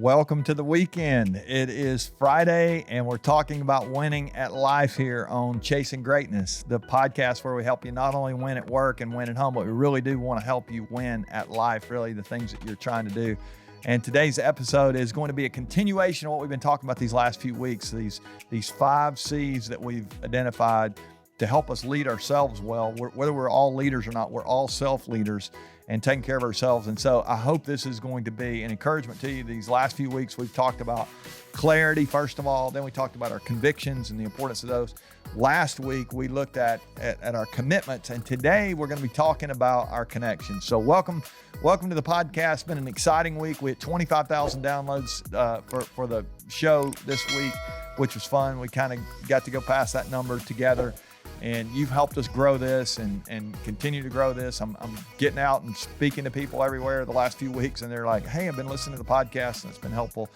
Welcome to the weekend. It is Friday, and we're talking about winning at life here on Chasing Greatness, the podcast where we help you not only win at work and win at home, but we really do want to help you win at life, really the things that you're trying to do. And today's episode is going to be a continuation of what we've been talking about these last few weeks, these 5 C's that we've identified to help us lead ourselves well. Whether we're all leaders or not, we're all self-leaders and taking care of ourselves. And so I hope this is going to be an encouragement to you. These last few weeks, we've talked about clarity, first of all. Then we talked about our convictions and the importance of those. Last week, we looked at our commitments. And today, we're going to be talking about our connections. So welcome to the podcast. It's been an exciting week. We had 25,000 downloads for the show this week, which was fun. We kind of got to go past that number together. And you've helped us grow this and continue to grow this. I'm getting out and speaking to people everywhere the last few weeks, and they're like, hey, I've been listening to the podcast, and it's been helpful.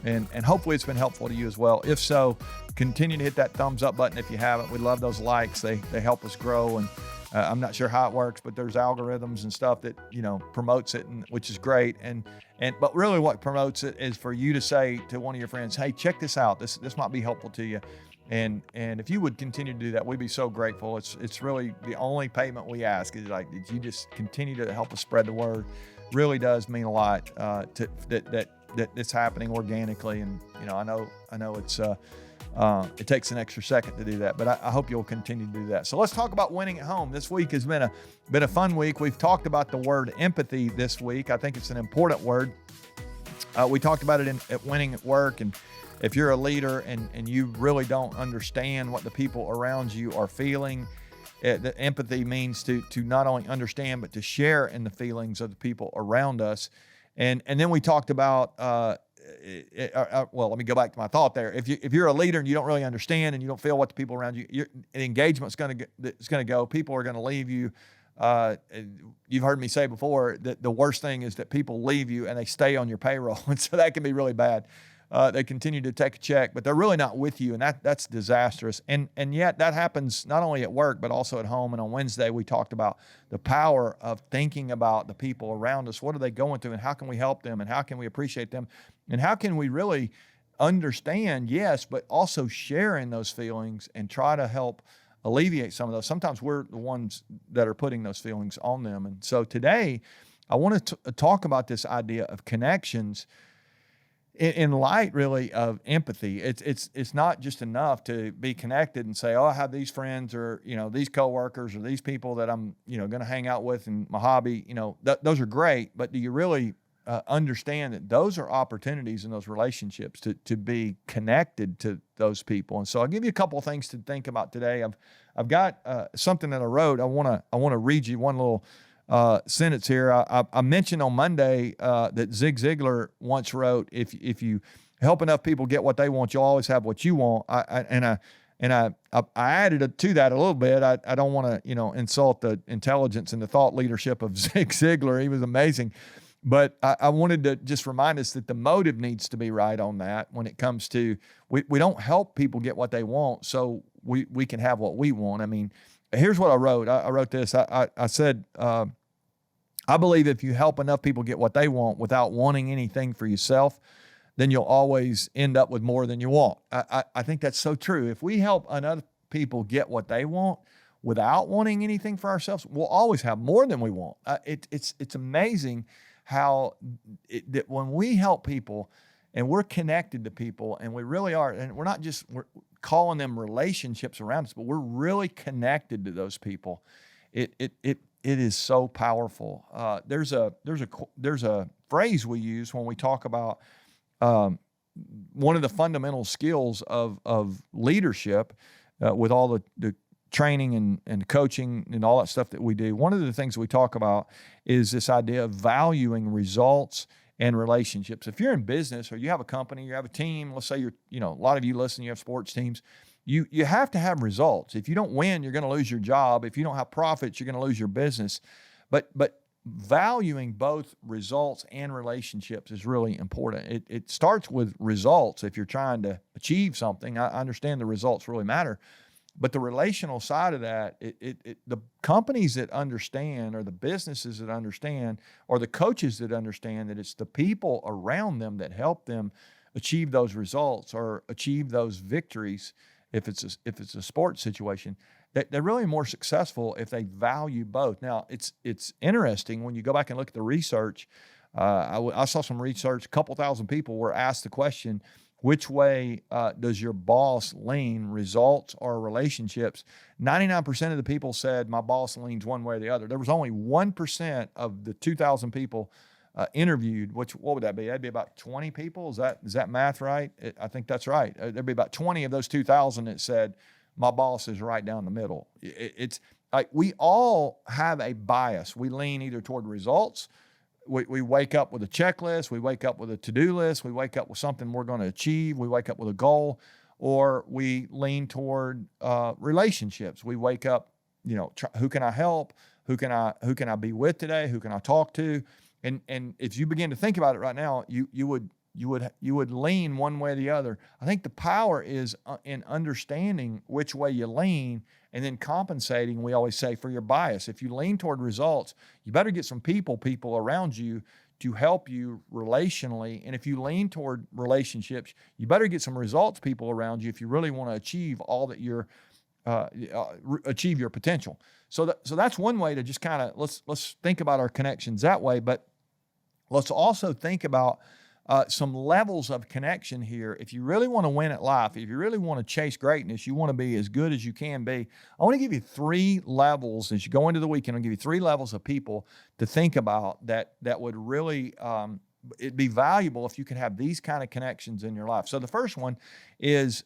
And hopefully it's been helpful to you as well. If so, continue to hit that thumbs up button if you haven't. We love those likes. They help us grow. And I'm not sure how it works, but there's algorithms and stuff that, promotes it, which is great. But really what promotes it is for you to say to one of your friends, hey, check this out. This might be helpful to you. And if you would continue to do that, we'd be so grateful. It's really the only payment we ask is that you just continue to help us spread the word. Really does mean a lot that it's happening organically. And I know it takes an extra second to do that, but I hope you'll continue to do that. So let's talk about winning at home. This week has been a fun week. We've talked about the word empathy this week. I think it's an important word. We talked about it at winning at work, and if you're a leader and you really don't understand what the people around you are feeling, the empathy means to not only understand, but to share in the feelings of the people around us. And then we talked about, well, let me go back to my thought there. If you're a leader and you don't really understand and you don't feel what the people around you, engagement's going to go. People are going to leave you. You've heard me say before that the worst thing is that people leave you and they stay on your payroll. And so that can be really bad. They continue to take a check, but they're really not with you, and that's disastrous. And yet that happens not only at work, but also at home. And on Wednesday, we talked about the power of thinking about the people around us. What are they going through, and how can we help them, and how can we appreciate them, and how can we really understand, yes, but also share in those feelings and try to help alleviate some of those. Sometimes we're the ones that are putting those feelings on them. And so today, I want to talk about this idea of connections in light, really, of empathy. It's not just enough to be connected and say, oh, I have these friends or, these coworkers or these people that I'm, going to hang out with in my hobby. Those are great, but do you really understand that those are opportunities in those relationships to be connected to those people? And so I'll give you a couple of things to think about today. I've got something that I wrote. I want to read you one little sentence here. I mentioned on Monday that Zig Ziglar once wrote, if you help enough people get what they want, you'll always have what you want. I added to that a little bit. I don't want to insult the intelligence and the thought leadership of Zig Ziglar. He was amazing. But I wanted to just remind us that the motive needs to be right on that when it comes to, we don't help people get what they want so we can have what we want. I mean, here's what I wrote. I wrote this. I said, I believe if you help enough people get what they want without wanting anything for yourself, then you'll always end up with more than you want. I think that's so true. If we help enough people get what they want without wanting anything for ourselves, we'll always have more than we want. It's amazing how that when we help people and we're connected to people, and we really are, and we're calling them relationships around us, but we're really connected to those people. It is so powerful. There's a phrase we use when we talk about one of the fundamental skills of leadership with all the training and coaching and all that stuff that we do. One of the things we talk about is this idea of valuing results and relationships. If you're in business or you have a company, you have a team, let's say a lot of you listen, you have sports teams, you have to have results. If you don't win, you're going to lose your job. If you don't have profits, you're going to lose your business. But valuing both results and relationships is really important. It starts with results if you're trying to achieve something. I understand the results really matter. But the relational side of that, the companies that understand, or the businesses that understand, or the coaches that understand that it's the people around them that help them achieve those results or achieve those victories. If it's a sports situation, they're really more successful if they value both. Now, it's interesting when you go back and look at the research. I saw some research. A couple thousand people were asked the question, which way does your boss lean, results or relationships? 99% of the people said my boss leans one way or the other. There was only 1% of the 2,000 people interviewed, what would that be? That'd be about 20 people. Is that math right? I think that's right. There'd be about 20 of those 2,000 that said my boss is right down the middle. It's like we all have a bias. We lean either toward results. We wake up with a checklist. We wake up with a to-do list. We wake up with something we're going to achieve. We wake up with a goal, or we lean toward relationships. We wake up, who can I help? Who can I be with today? Who can I talk to? And if you begin to think about it right now, you would lean one way or the other. I think the power is in understanding which way you lean, and then compensating, we always say, for your bias. If you lean toward results, you better get some people around you to help you relationally. And if you lean toward relationships, you better get some results people around you if you really want to achieve all that you're achieve your potential. So that's one way to just kind of let's think about our connections that way. But let's also think about some levels of connection here. If you really want to win at life, if you really want to chase greatness, you want to be as good as you can be, I want to give you 3 levels as you go into the weekend. I'll give you 3 levels of people to think about that would really it'd be valuable if you could have these kind of connections in your life. So the first one is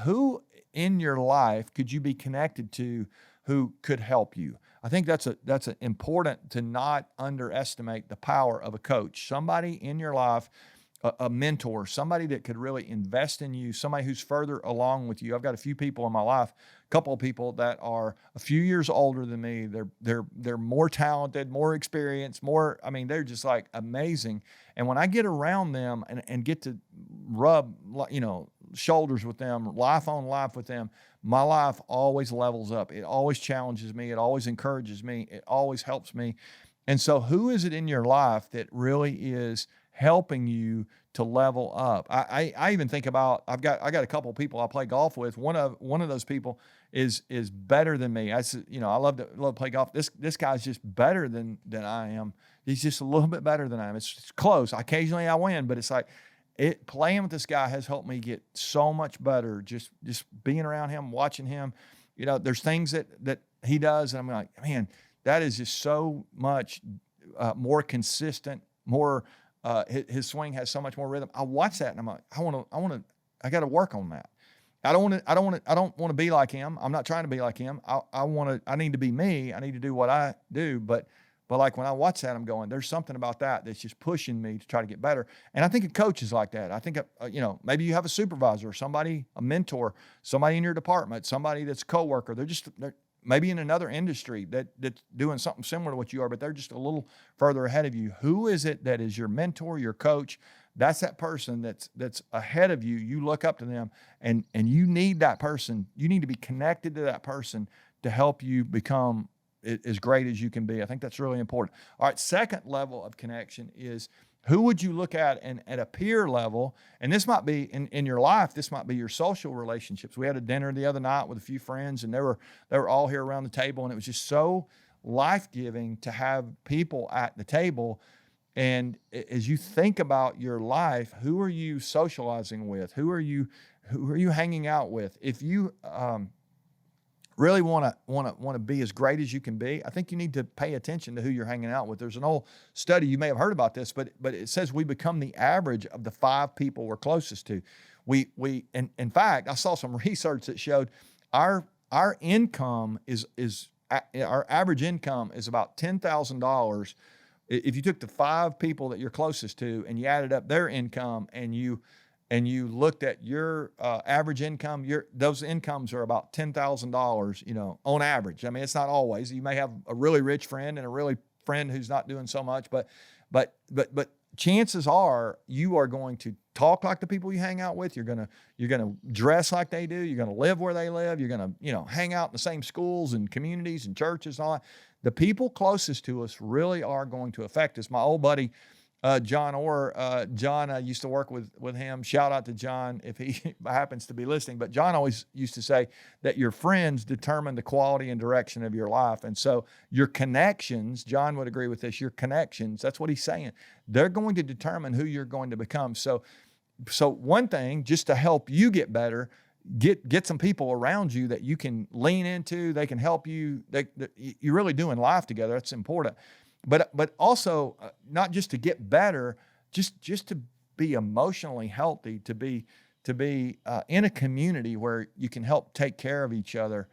who in your life could you be connected to who could help you? I think that's important to not underestimate the power of a coach, somebody in your life, a mentor, somebody that could really invest in you, somebody who's further along with you. I've got a few people in my life, a couple of people that are a few years older than me. They're more talented, more experienced, they're just like amazing. And when I get around them and get to rub, shoulders with them, life on life with them, my life always levels up. It always challenges me. It always encourages me. It always helps me. And so who is it in your life that really is helping you to level up? I even think about, I got a couple of people I play golf with. One of those people is better than me. I love to play golf. This guy's just better than I am. He's just a little bit better than I am. It's close. Occasionally I win, but it's like playing with this guy has helped me get so much better. Just being around him, watching him. There's things that he does, and I'm like, man, that is just so much more consistent, more. His swing has so much more rhythm. I watch that and I'm like, I got to work on that. I don't want to be like him. I'm not trying to be like him. I need to be me. I need to do what I do. But like when I watch that, I'm going, there's something about that that's just pushing me to try to get better. And I think a coach is like that. I think, maybe you have a supervisor, somebody, a mentor, somebody in your department, somebody that's a coworker. They're maybe in another industry that's doing something similar to what you are, but they're just a little further ahead of you. Who is it that is your mentor, your coach? That's that person that's ahead of you. You look up to them, and you need that person. You need to be connected to that person to help you become as great as you can be. I think that's really important. All right, second level of connection is who would you look at and at a peer level, and this might be in your life, this might be your social relationships. We had a dinner the other night with a few friends, and they were all here around the table, and it was just so life-giving to have people at the table. And as you think about your life, who are you socializing with? Who are you hanging out with? If you really want to be as great as you can be, I think you need to pay attention to who you're hanging out with. There's an old study, you may have heard about this, but it says we become the average of the 5 people we're closest to. In fact, I saw some research that showed our income our average income is about $10,000. If you took the 5 people that you're closest to and you added up their income and you looked at your average income, those incomes are about $10,000, on average. I mean, it's not always. You may have a really rich friend and a really friend who's not doing so much, but chances are you are going to talk like the people you hang out with. You're gonna dress like they do. You're gonna live where they live. You're gonna, hang out in the same schools and communities and churches and all that. The people closest to us really are going to affect us. My old buddy, John Orr, John, I used to work with him. Shout out to John if he happens to be listening. But John always used to say that your friends determine the quality and direction of your life. And so your connections, John would agree with this, your connections, that's what he's saying. They're going to determine who you're going to become. So one thing, just to help you get better, get some people around you that you can lean into. They can help you. You're really doing life together. That's important. But also not just to get better, just to be emotionally healthy, to be in a community where you can help take care of each other.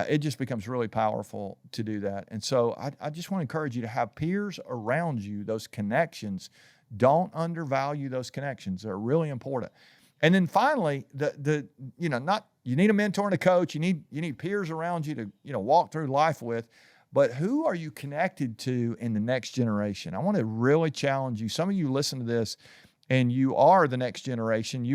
It just becomes really powerful to do that. And so I just want to encourage you to have peers around you, those connections. Don't undervalue those connections. They're really important. And then finally, you need a mentor and a coach. You need peers around you to walk through life with. But who are you connected to in the next generation? I want to really challenge you. Some of you listen to this and you are the next generation.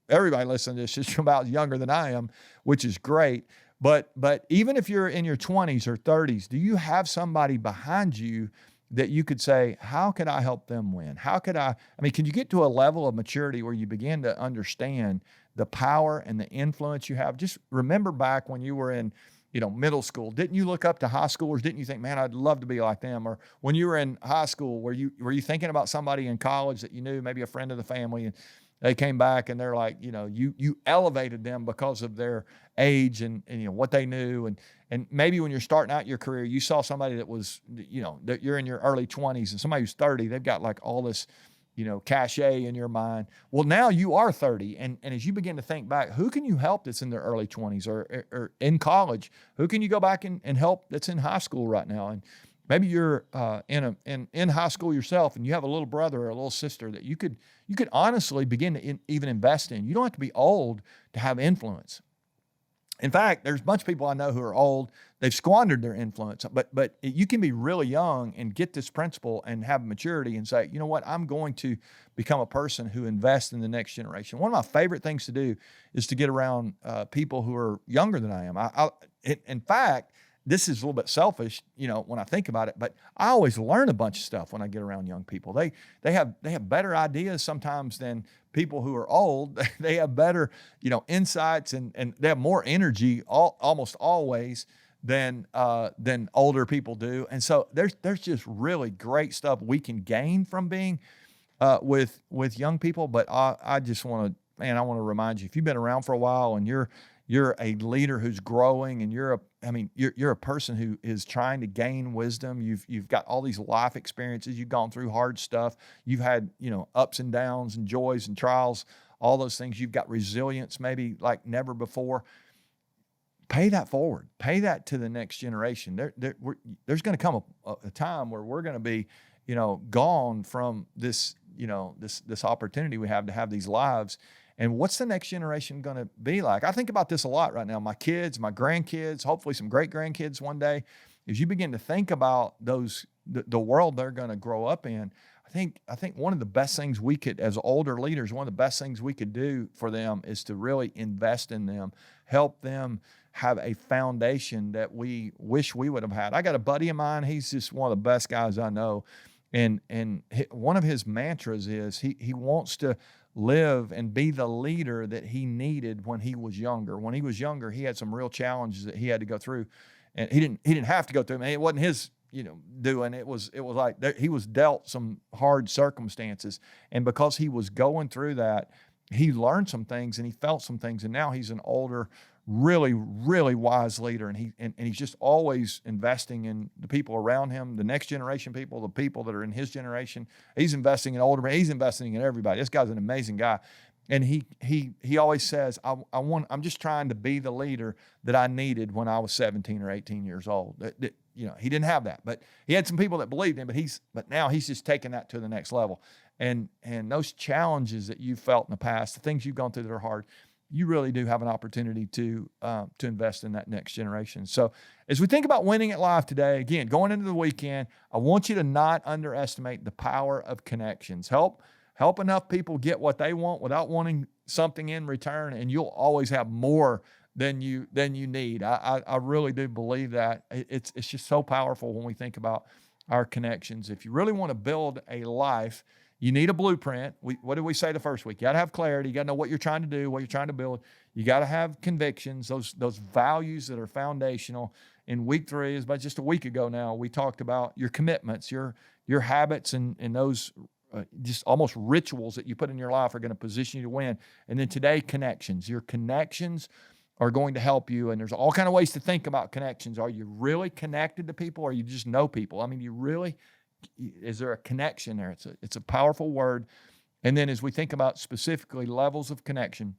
Everybody listening to this is about younger than I am, which is great. But even if you're in your 20s or 30s, do you have somebody behind you that you could say, how could I help them win? Can you get to a level of maturity where you begin to understand the power and the influence you have? Just remember back when you were in middle school. Didn't you look up to high schoolers? Didn't you think, man, I'd love to be like them? Or when you were in high school, were you thinking about somebody in college that you knew, maybe a friend of the family, and they came back and they're like, you elevated them because of their age and what they knew. And maybe when you're starting out your career, you saw somebody that was, that you're in your early 20s and somebody who's 30, they've got like all this, cachet in your mind. Well, now you are 30. And as you begin to think back, who can you help that's in their early 20s or in college? Who can you go back and help that's in high school right now? And maybe you're in high school yourself and you have a little brother or a little sister that you could honestly begin to even invest in. You don't have to be old to have influence. In fact, there's a bunch of people I know who are old. They've squandered their influence, but you can be really young and get this principle and have maturity and say, you know what, I'm going to become a person who invests in the next generation. One of my favorite things to do is to get around people who are younger than I am. In fact, this is a little bit selfish, when I think about it, but I always learn a bunch of stuff when I get around young people. They have better ideas sometimes than people who are old. They have better, insights and they have more energy almost always than older people do. And so there's just really great stuff we can gain from being with young people. But I just want to remind you, if you've been around for a while and you're a leader who's growing and you're a person who is trying to gain wisdom. You've got all these life experiences. You've gone through hard stuff. You've had, ups and downs and joys and trials, all those things. You've got resilience maybe like never before. Pay that forward. Pay that to the next generation. There's going to come a time where we're going to be, gone from this, this opportunity we have to have these lives. And what's the next generation going to be like? I think about this a lot right now. My kids, my grandkids, hopefully some great grandkids one day. As you begin to think about the world they're going to grow up in, I think one of the best things we could, as older leaders, one of the best things we could do for them is to really invest in them, help them have a foundation that we wish we would have had. I got a buddy of mine. He's just one of the best guys I know. And one of his mantras is he wants to live and be the leader that he needed when he was younger. When he was younger, he had some real challenges that he had to go through, and he didn't have to go through them. It wasn't his, doing. It was like he was dealt some hard circumstances, and because he was going through that, he learned some things and he felt some things, and now he's an older, really, really wise leader, and he's just always investing in the people around him, the next generation people, the people that are in his generation. He's investing in older, he's investing in everybody. This guy's an amazing guy. And he always says, I'm just trying to be the leader that I needed when I was 17 or 18 years old. He didn't have that, but he had some people that believed him, but now he's just taking that to the next level. And those challenges that you've felt in the past, the things you've gone through that are hard, you really do have an opportunity to invest in that next generation. So as we think about winning at life today, again, going into the weekend, I want you to not underestimate the power of connections. Help enough people get what they want without wanting something in return, and you'll always have more than you need. I really do believe that. It's just so powerful when we think about our connections. If you really want to build a life, you need a blueprint. What did we say the first week? You got to have clarity. You got to know what you're trying to do, what you're trying to build. You got to have convictions, those values that are foundational. In week 3, is about just a week ago now, we talked about your commitments, your habits, and those just almost rituals that you put in your life are going to position you to win. And then today, connections. Your connections are going to help you. And there's all kind of ways to think about connections. Are you really connected to people, or you just know people? I mean, is there a connection there? It's a powerful word. And then as we think about specifically levels of connection,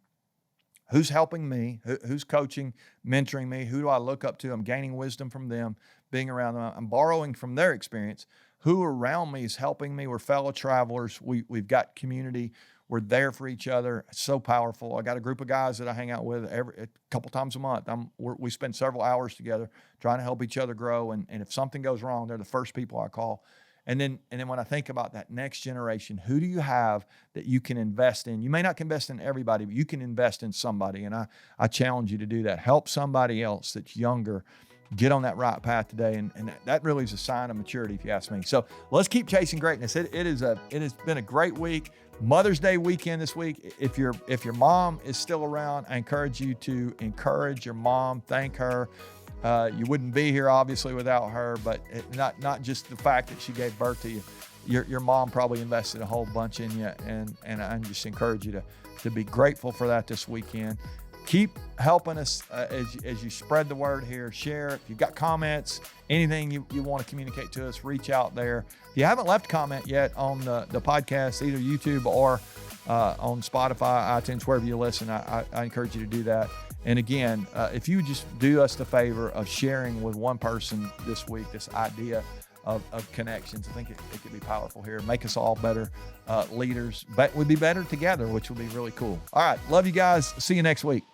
who's helping me? Who's coaching, mentoring me? Who do I look up to? I'm gaining wisdom from them, being around them. I'm borrowing from their experience. Who around me is helping me? We're fellow travelers. We've got community. We're there for each other. It's so powerful. I got a group of guys that I hang out with a couple times a month. We spend several hours together trying to help each other grow. And if something goes wrong, they're the first people I call. And then when I think about that next generation, who do you have that you can invest in? You may not invest in everybody, but you can invest in somebody. And I challenge you to do that. Help somebody else that's younger get on that right path today. And that really is a sign of maturity, if you ask me. So let's keep chasing greatness. It has been a great week. Mother's Day weekend this week. If your mom is still around, I encourage you to encourage your mom, thank her. You wouldn't be here, obviously, without her, but not just the fact that she gave birth to you. Your mom probably invested a whole bunch in you, and I just encourage you to be grateful for that this weekend. Keep helping us as you spread the word here. Share. If you've got comments, anything you want to communicate to us, reach out there. If you haven't left a comment yet on the podcast, either YouTube or on Spotify, iTunes, wherever you listen, I encourage you to do that. And again, if you just do us the favor of sharing with one person this week, this idea of connections, I think it could be powerful here. Make us all better leaders. But we'd be better together, which would be really cool. All right. Love you guys. See you next week.